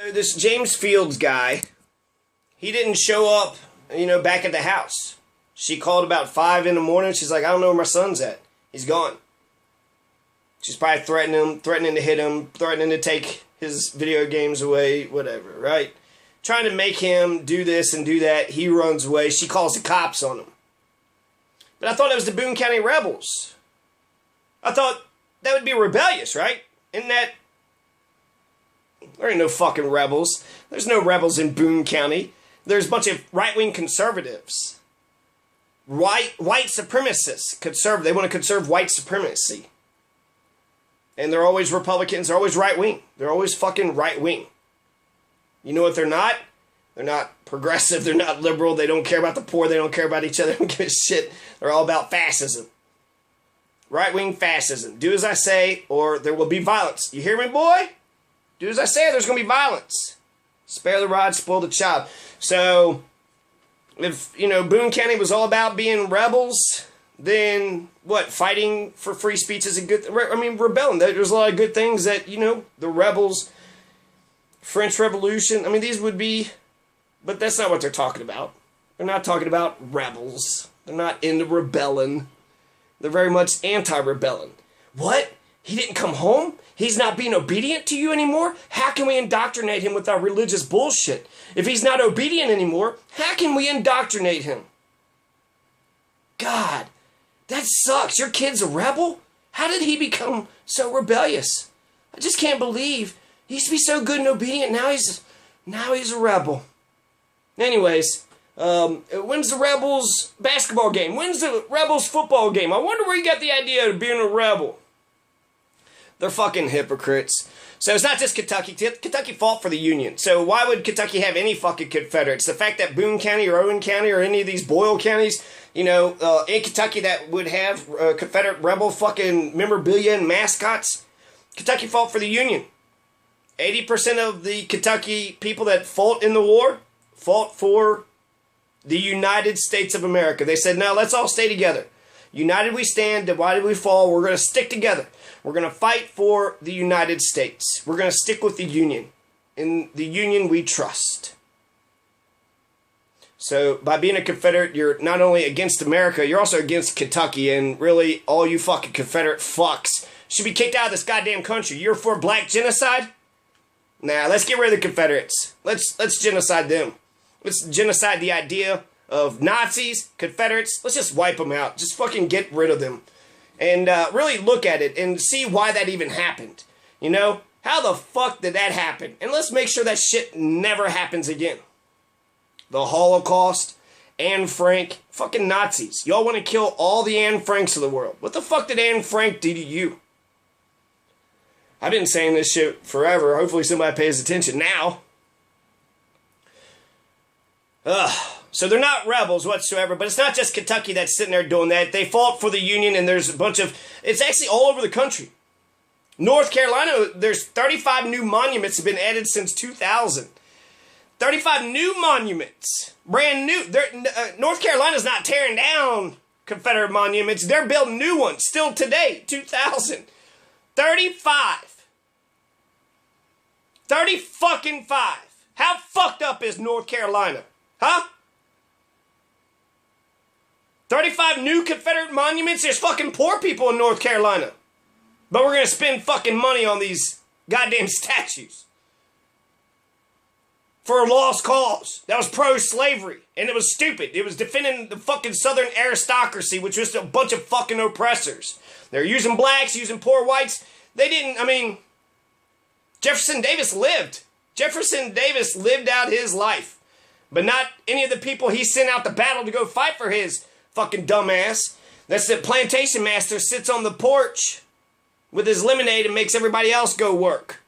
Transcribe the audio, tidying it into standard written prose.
This James Fields guy, he didn't show up, back at the house. She called about 5 in the morning. She's like, I don't know where my son's at. He's gone. She's probably threatening to hit him, threatening to take his video games away, whatever, right? Trying to make him do this and do that. He runs away. She calls the cops on him. But I thought it was the Boone County rebels. I thought that would be rebellious, right? Isn't that... There ain't no fucking rebels. There's no rebels in Boone County. There's a bunch of right-wing conservatives. White supremacists. They want to conserve white supremacy. And they're always Republicans. They're always right-wing. They're always fucking right-wing. You know what they're not? They're not progressive. They're not liberal. They don't care about the poor. They don't care about each other. They don't give a shit. They're all about fascism. Right-wing fascism. Do as I say or there will be violence. You hear me, boy? Do as I say or there's going to be violence. Spare the rod, spoil the child. So, if, Boone County was all about being rebels, then, what, fighting for free speech is a good thing? I mean, rebelling. There's a lot of good things that, the rebels, French Revolution, these would be, but that's not what they're talking about. They're not talking about rebels. They're not into rebelling. They're very much anti-rebelling. What? He didn't come home? He's not being obedient to you anymore? How can we indoctrinate him with our religious bullshit? If he's not obedient anymore, how can we indoctrinate him? God, that sucks. Your kid's a rebel? How did he become so rebellious? I just can't believe. He used to be so good and obedient. Now he's a rebel. Anyways, when's the Rebels basketball game? When's the Rebels football game? I wonder where you got the idea of being a rebel. They're fucking hypocrites. So it's not just Kentucky. Kentucky fought for the Union. So why would Kentucky have any fucking Confederates? The fact that Boone County or Owen County or any of these Boyle counties, in Kentucky that would have Confederate rebel fucking memorabilia and mascots, Kentucky fought for the Union. 80% of the Kentucky people that fought in the war fought for the United States of America. They said, no, let's all stay together. United we stand, divided we fall. We're going to stick together. We're going to fight for the United States. We're going to stick with the Union. In the Union we trust. So by being a Confederate, you're not only against America, you're also against Kentucky. And really, all you fucking Confederate fucks should be kicked out of this goddamn country. You're for black genocide? Nah, let's get rid of the Confederates. Let's genocide them. Let's genocide the idea of Nazis, Confederates. Let's just wipe them out. Just fucking get rid of them. And really look at it and see why that even happened. How the fuck did that happen? And let's make sure that shit never happens again. The Holocaust, Anne Frank, fucking Nazis. Y'all want to kill all the Anne Franks of the world. What the fuck did Anne Frank do to you? I've been saying this shit forever. Hopefully somebody pays attention now. So they're not rebels whatsoever, but it's not just Kentucky that's sitting there doing that. They fought for the Union, and there's a bunch of... It's actually all over the country. North Carolina, there's 35 new monuments have been added since 2000. 35 new monuments. Brand new. North Carolina's not tearing down Confederate monuments. They're building new ones still today, 2000. 35. 30 fucking 5. How fucked up is North Carolina? Huh? 35 new Confederate monuments? There's fucking poor people in North Carolina. But we're going to spend fucking money on these goddamn statues. For a lost cause. That was pro-slavery. And it was stupid. It was defending the fucking Southern aristocracy, which was a bunch of fucking oppressors. They're using blacks, using poor whites. They didn't, Jefferson Davis lived. Jefferson Davis lived out his life. But not any of the people he sent out to battle to go fight for his fucking dumbass. That's the plantation master sits on the porch with his lemonade and makes everybody else go work.